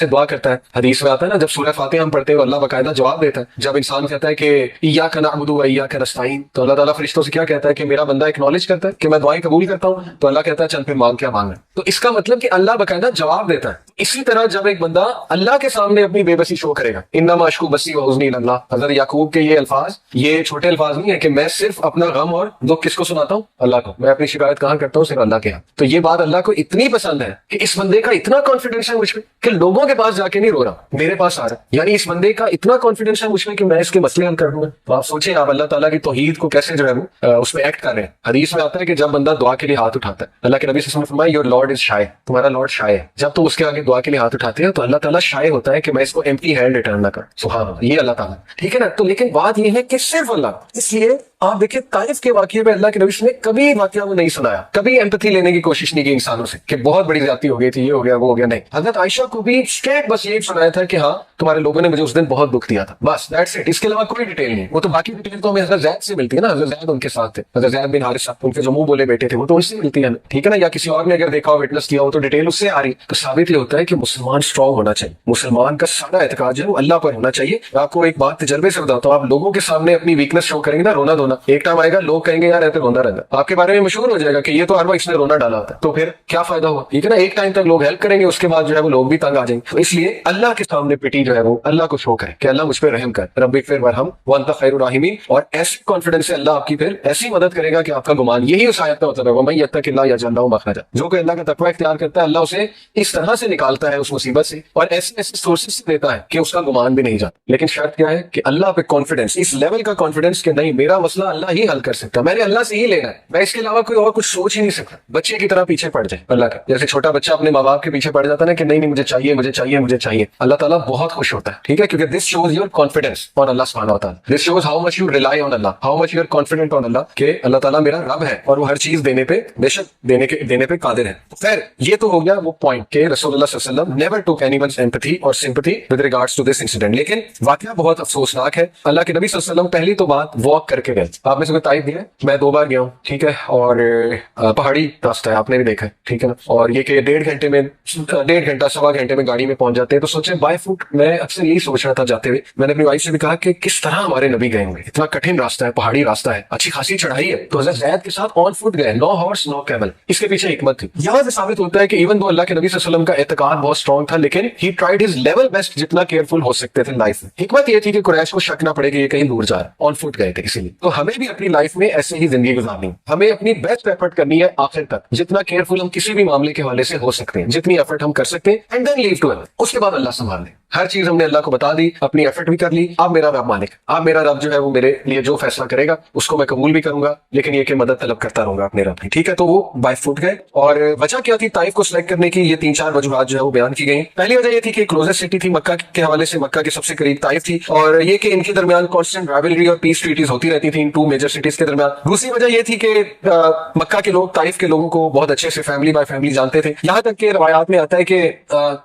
سے دعا کرتا ہے. حدیث میں آتا ہے نا، جب سورہ فاتحہ ہم پڑھتے ہیں اللہ باقاعدہ جواب دیتا ہے. جب انسان کہتا ہے کہ ایاک نعبد و ایاک نستعین، تو اللہ تعالیٰ فرشتوں سے کیا کہتا ہے کہ میرا بندہ اکنالج کرتا ہے کہ میں دعائیں قبول کرتا ہوں، تو اللہ کہتا ہے چل پھر مانگ، کیا مانگنا ہے. تو اس کا مطلب کہ اللہ باقاعدہ جواب دیتا ہے. اسی طرح جب ایک بندہ اللہ کے سامنے اپنی بے بسی شو کرے گا، انما اشکو بسی و حزنی الی اللہ، حضرت یعقوب کے یہ الفاظ، یہ چھوٹے الفاظ نہیں ہے کہ میں صرف اپنا غم اور دکھ کس کو سناتا ہوں؟ اللہ کو. میں اپنی شکایت کہاں کرتا ہوں؟ صرف اللہ کے ہاں. تو یہ بات اللہ کو اتنی پسند ہے کہ اس بندے کا اتنا کانفیڈنس ہے مجھ پہ کہ لوگوں کے پاس جا کے نہیں رو رہا، میرے پاس آ رہا. یعنی اس بندے کا اتنا کانفیڈنس ہے مجھ پہ کہ میں اس کے مسئلے حل کر دوں گا. تو آپ سوچیں آپ اللہ تعالیٰ کی توحید کو کیسے جو ہے وہ اس میں ایکٹ کر رہے ہیں. حدیث میں آتا ہے کہ جب بندہ دعا کے لیے ہاتھ اٹھاتا ہے، اللہ کے نبی صلی اللہ علیہ وسلم نے فرمایا یور لارڈ از شائے، تمہارا لارڈ شائے ہے. جب تو اس کے آگے دعا کے لیے ہاتھ اٹھاتے ہیں تو اللہ تعالیٰ شائے ہوتا ہے کہ میں اس کو ایمپٹی ہینڈ ریٹرن نہ کروں. سبحان اللہ، یہ اللہ تعالیٰ. ٹھیک ہے نا. تو لیکن بات یہ ہے کہ صرف اللہ. اس لیے آپ دیکھیں طائف کے واقعے میں اللہ کے نبی نے کبھی واقعہ وہ نہیں سنایا، کبھی ایمپتھی لینے کی کوشش نہیں کی انسانوں سے کہ بہت بڑی زیادتی ہو گئی تھی، یہ ہو گیا وہ ہو گیا. نہیں، حضرت عائشہ کو بھی اسٹریٹ بس یہی سنایا تھا کہ ہاں تمہارے لوگوں نے مجھے اس دن بہت دکھ دیا تھا، بس دیٹس اٹ. اس کے علاوہ کوئی ڈیٹیل نہیں. وہ تو باقی ڈیٹیل تو ہمیں حضرت زید سے ملتی ہے نا، حضرت زید ان کے ساتھ تھے، حضرت زید بن حارثہ ان کے جو منہ بولے بیٹے تھے، وہ تو ان سے ملتی ہے نا. ٹھیک ہے نا. یا کسی اور نے اگر دیکھا ہو، وٹنس کیا ہو، تو ڈیٹیل اس سے آ رہی. تو ثابت یہ ہوتا ہے کہ مسلمان اسٹرانگ ہونا چاہیے، مسلمان کا سارا اعتقاد جو ہے وہ اللہ پر ہونا چاہیے. آپ کو ایک بات تجربے سے بتاتا ہوں، آپ لوگوں کے سامنے اپنی ویکنس شو کریں گے نا، رونا دھونا، ایک ٹائم آئے گا لوگ کہیں گے یار ایسے رونا رہتا، آپ کے بارے میں مشہور ہو جائے گا کہ یہ تو ہر وقت اس نے رونا ڈالا ہوتا ہے. تو پھر کیا فائدہ ہوا؟ ٹھیک ہے نا. ایک ٹائم تک لوگ ہیلپ کریں گے، اس کے بعد جو ہے وہ لوگ بھی تنگ آ جائیں گے. تو اس لیے اللہ کے سامنے پٹی جو ہے وہ اللہ کو شو کرے کہ اللہ مجھ پہ رحم کر، رب اغفر وارحم وانت خیر الراحمین. اور ایسے کانفیڈنس سے اللہ آپ کی پھر ایسی مدد کرے گا کہ آپ کا گمان، یہی اس آیت کا مطلب ہے وَمَن يَتَّقِ اللَّهَ يَجْعَل لَهُ مَخْرَجًا. جو کوئی اللہ کا تقوی اختیار کرتا ہے اللہ اسے اس طرح سے نکالتا ہے اس مصیبت سے، اور ایسے ایسے سورسز سے دیتا ہے کہ اس کا گمان بھی نہیں جاتا. لیکن شرط کیا ہے کہ اللہ پہ کانفیڈنس، اس لیول کا کانفیڈنس کہ نہیں میرا مسئلہ اللہ ہی حل کر سکتا، میں نے اللہ سے ہی لینا ہے، میں اس کے علاوہ کوئی اور کچھ سوچ ہی نہیں سکتا. بچے کی طرح پیچھے پڑ جائے اللہ کا، جیسے چھوٹا بچہ اپنے ماں باپ کے پیچھے پڑ جاتا ہے نا کہ نہیں مجھے چاہیے مجھے چاہیے مجھے چاہیے. اللہ تعالیٰ بہت خوش ہوتا ہے. ٹھیک ہے. کیونکہ this shows your confidence on اللہ سبحانہ وتعالیٰ. This shows how much you rely on اللہ، how much you are confident on اللہ کہ اللہ تعالیٰ میرا رب ہے اور وہ ہر چیز دینے پہ بے شک دینے پہ قادر ہے. خیر یہ تو ہو گیا وہ پوائنٹ کہ رسول اللہ صلی اللہ علیہ وسلم never took anyone's empathy اور sympathy with regards to this incident. لیکن واقعہ بہت افسوسناک ہے. اللہ کے نبی صلی اللہ علیہ وسلم پہلی تو بات واک کر کے گئے. آپ میں سے کوئی تائید دیا؟ میں 2 بار گیا ہوں. ٹھیک ہے. اور پہاڑی راستہ ہے، آپ نے بھی دیکھا ہے. ٹھیک ہے نا. اور یہ کہ 1.5 گھنٹے میں 1.5 گھنٹہ 1.25 گھنٹے میں گاڑی میں پہنچ جاتے ہیں. تو سوچیں بائی فٹ، میں اکثر یہی سوچ رہا تھا جاتے ہوئے، میں نے اپنی وائف سے بھی کہا کہ کس طرح ہمارے نبی گئے ہوں گے. اتنا کٹھن راستہ ہے، پہاڑی راستہ ہے، اچھی خاصی چڑھائی ہے. تو حضرت زید کے ساتھ آن فٹ گئے، نو ہارس نو کیمل. اس کے پیچھے حکمت تھی. یہاں سے ثابت ہوتا ہے کہ ایون وہ اللہ کے نبی صلی اللہ علیہ وسلم کا اعتقاد بہت اسٹرانگ تھا، لیکن ہی ٹرائیڈ ہز لیول بیسٹ جتنا کیئرفل ہو سکتے تھے لائف میں. حکمت یہ تھی کہ قریش کو شک نہ پڑے کہ یہ کہیں دور جا رہا ہے. آن فٹ گئے تھے اسی لیے. تو ہمیں بھی اپنی لائف میں ایسے ہی زندگی گزارنی ہے. ہمیں اپنی بیسٹ ایفرٹ کرنی ہے آخر تک، جتنا کیئرفل ہم کسی بھی معاملے کے حوالے سے ہو سکتے ہیں، جتنی ایفرٹ ہم کر سکتے ہیں. اینڈ دین لیو ٹو اللہ. اس کے بعد اللہ سنبھال لے. ہر چیز ہم نے اللہ کو بتا دی، اپنی ایفرٹ بھی کر لی. اب میرا رب مالک، اب میرا رب جو ہے وہ میرے لیے جو فیصلہ کرے گا اس کو میں قبول بھی کروں گا، لیکن یہ کہ مدد طلب کرتا رہوں گا اپنے رب کی. ٹھیک ہے. تو وہ بائی فٹ گئے. اور وجہ کیا تھی طائف کو سلیکٹ کرنے کی؟ یہ 3-4 وجوہات جو ہے وہ بیان کی گئی. پہلی وجہ یہ تھی کہ کلوزسٹ سٹی تھی مکہ کے حوالے سے، مکہ کے سب سے قریب طائف تھی، اور یہ کہ ان کے درمیان کانسٹنٹ رائولری اور پیس ٹریٹیز ہوتی رہتی تھیں ان 2 میجر سٹیز کے درمیان. دوسری وجہ یہ تھی کہ مکہ کے لوگ طائف کے لوگوں کو بہت اچھے سے فیملی بائی فیملی جانتے تھے. یہاں تک کہ روایات میں آتا ہے کہ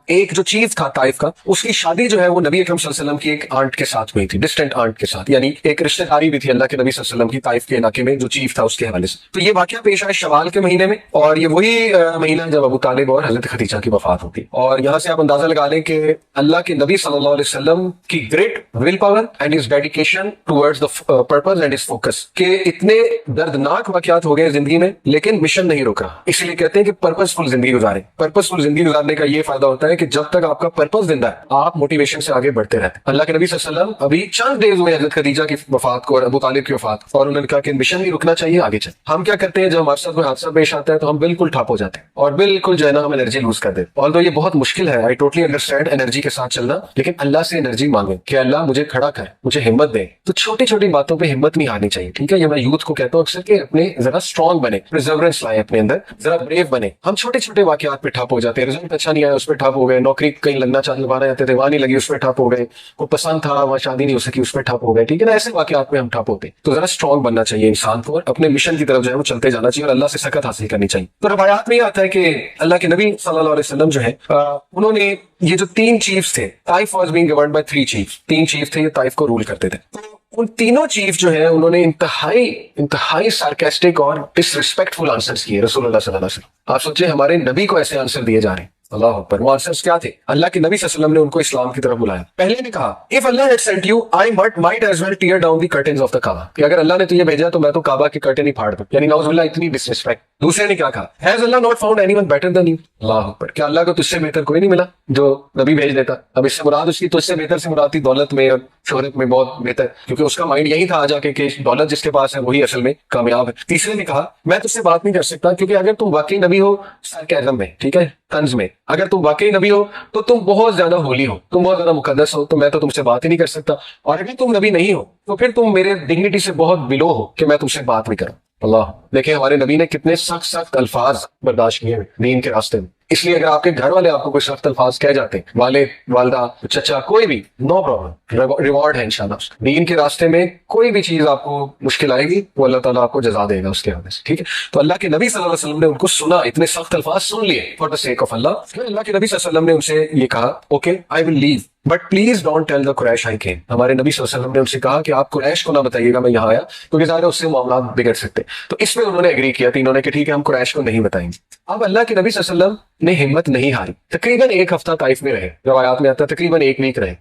ایک جو چیف تھا طائف کا، اس کی شادی جو ہے وہ نبی اکرم صلی اللہ علیہ وسلم کی ایک آنٹ کے ساتھ ہوئی تھی، ڈسٹنٹ آنٹ کے ساتھ. یعنی ایک رشتہ داری بھی تھی اللہ کے نبی صلی اللہ علیہ وسلم کی طائف کے علاقے میں جو چیف تھا اس کے حوالے سے. تو یہ واقعہ پیش آیا شوال کے مہینے میں، اور یہ وہی مہینہ جب ابو طالب اور حضرت خدیجہ کی وفات ہوتی. اور یہاں سے آپ اندازہ لگا لیں کہ اللہ کے نبی صلی اللہ علیہ وسلم کی great will power and his dedication towards the purpose and his focus کہ اتنے دردناک واقعات ہو گئے زندگی میں لیکن مشن نہیں رک رہا. اس لیے کہتے ہیں کہ پرپز فل زندگی گزاریں. پرپز فل زندگی گزارنے کا یہ فائدہ ہوتا ہے کہ جب تک آپ کا پرپز زندہ ہے آپ موٹیویشن سے آگے بڑھتے رہتے. اللہ کے نبی صلی اللہ علیہ وسلم ابھی چند ڈیز ہوئے حضرت خدیجہ کی وفات کو اور ابو طالب کی وفات، اور انہوں نے کہا کہ مشن نہیں رکنا چاہیے، آگے چل. ہم کیا کرتے ہیں جب ہمارے ساتھ کوئی حادثہ پیش آتا ہے تو ہم بالکل ٹھاپ ہو جاتے ہیں اور بالکل جو ہے نا ہم انرجی لوز کر دیتے. اور یہ بہت مشکل ہے، آئی ٹوٹلی انڈرسٹینڈ انرجی کے ساتھ چلنا، لیکن اللہ سے انرجی مانگیں کہ اللہ مجھے کھڑا کر، مجھے ہمت دے. تو چھوٹی چھوٹی باتوں پہ ہمت نہیں ہارنی چاہیے. ٹھیک ہے. یہ میں یوتھ کو کہتا ہوں اکثر کہ اپنے ذرا اسٹرانگ بنے، پرزیورنس لائیں اپنے اندر، ذرا بریو بنے. ہم چھوٹے چھوٹے واقعات پہ ٹھپ ہو جاتے ہیں. رزلٹ اچھا نہیں آیا اس پہ ٹھپ ہو گئے، نوکری کہیں لگنا لگانا چاہتے تھے وہاں نہیں لگی اس پہ ٹھپ ہو گئے، کوئی پسند تھا وہاں شادی نہیں ہو سکی اس پہ ٹھپ ہو گئے. ٹھیک ہے نا. ایسے واقعات میں ہم ٹھپ ہوتے ہیں. تو ذرا اسٹرانگ بننا چاہیے انسان کو اور اپنے مشن کی طرف جو ہے وہ چلتے جانا چاہیے اور اللہ سے سکت حاصل کرنی چاہیے. تو روایات میں یہ آتا ہے کہ اللہ کے نبی صلی اللہ علیہ وسلم جو ہے انہوں نے یہ جو 3 چیفز تھے، Taif was being governed by 3 chiefs, 3 chief تھے یہ طائف کو رول کرتے تھے. تو ان تینوں چیف جو ہیں انہوں نے انتہائی سارکیسٹک اور ڈس ریسپیکٹفل آنسرز کیے رسول اللہ صلی اللہ علیہ وسلم. آپ سوچیں ہمارے نبی کو ایسے آنسر دیے جا رہے ہیں. اللہ اکبر. وہ آنسرز کیا تھے؟ اللہ کے نبی صلی اللہ علیہ وسلم نے ان کو اسلام کی طرف بلایا. پہلے نے کہا if Allah had sent you I might as well tear down the curtains of the Kaaba, کہ اگر اللہ نے تجھے بھیجا تو میں تو کعبہ کے کرٹن ہی پھاڑ دوں. یعنی نعوذ باللہ اتنی ڈسرسپیکٹ. دوسرے نے کیا کہا has Allah not found anyone better than you. اللہ اکبر. کیا اللہ کو تجھ سے بہتر کوئی نہیں ملا جو نبی بھیج دیتا؟ اب اس سے مراد اس کی تجھ سے بہتر سے مراد تھی دولت میں اور شہرت میں بہت بہتر، کیونکہ اس کا مائنڈ یہی تھا آ جا کے کہ دولت جس کے پاس ہے وہی اصل میں کامیاب ہے. تیسرے نے کہا میں تجھ سے بات نہیں کر سکتا کیونکہ اگر تم واقعی نبی ہو سرکیزم میں، ٹھیک ہے، طنز میں، اگر تم واقعی نبی ہو تو تم بہت زیادہ ہولی ہو، تم بہت زیادہ مقدس ہو، تو میں تو تم سے بات ہی نہیں کر سکتا. اور اگر تم نبی نہیں ہو تو پھر تم میرے ڈگنیٹی سے بہت بلو ہو کہ میں تم سے بات نہیں کروں. اللہ دیکھیں ہمارے نبی نے کتنے سخت سخت الفاظ برداشت کیے ہیں دین کے راستے میں. اس لیے اگر آپ کے گھر والے آپ کو کوئی سخت الفاظ کہہ جاتے ہیں، والد والدہ چچا کوئی بھی، نو پرابلم، ریوارڈ ہے انشاءاللہ. دین کے راستے میں کوئی بھی چیز آپ کو مشکل آئے گی وہ اللہ تعالیٰ آپ کو جزا دے گا اس کے حوالے سے، ٹھیک ہے. تو اللہ کے نبی صلی اللہ علیہ وسلم نے ان کو سنا، اتنے سخت الفاظ سن لیے فار دا سیک آف اللہ. پھر اللہ کے نبی صلی اللہ علیہ وسلم نے ان سے یہ کہا okay I will leave but please don't tell the Quraysh I came. ہمارے نبی صلی اللہ علیہ وسلم نے ان سے کہا کہ آپ قریش کو نہ بتائیے گا میں یہاں آیا، کیونکہ ظاہر ہے اس سے معاملات بگڑ سکتے. تو اس میں انہوں نے ایگری کیا تینوں نے کہ ٹھیک ہے ہم قریش کو نہیں بتائیں گے. اب اللہ کے نبی صلی اللہ علیہ وسلم نے ہمت نہیں ہاری. تقریباً ایک ہفتہ طائف میں رہے، روایات میں آتا ہے تقریباً ایک ویک رہے.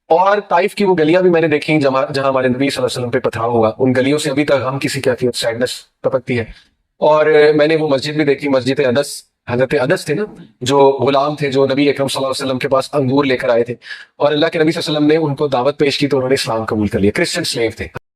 اور طائف کی وہ گلیاں بھی میں نے دیکھی جہاں ہمارے نبی صلی اللہ علیہ وسلم پہ پتھراؤ ہوا، ان گلیوں سے ابھی تک ہم کسی کیفیت سیڈنس ٹپکتی ہے. اور میں نے وہ مسجد بھی دیکھی، مسجد انس، حضرت انس تھے نا جو غلام تھے جو نبی اکرم صلی اللہ علیہ وسلم کے پاس انگور لے کر آئے تھے، اور اللہ کے نبی صلی اللہ علیہ وسلم نے ان کو دعوت پیش کی تو انہوں نے اسلام قبول کر لیا. کرسچن سلیو تھے.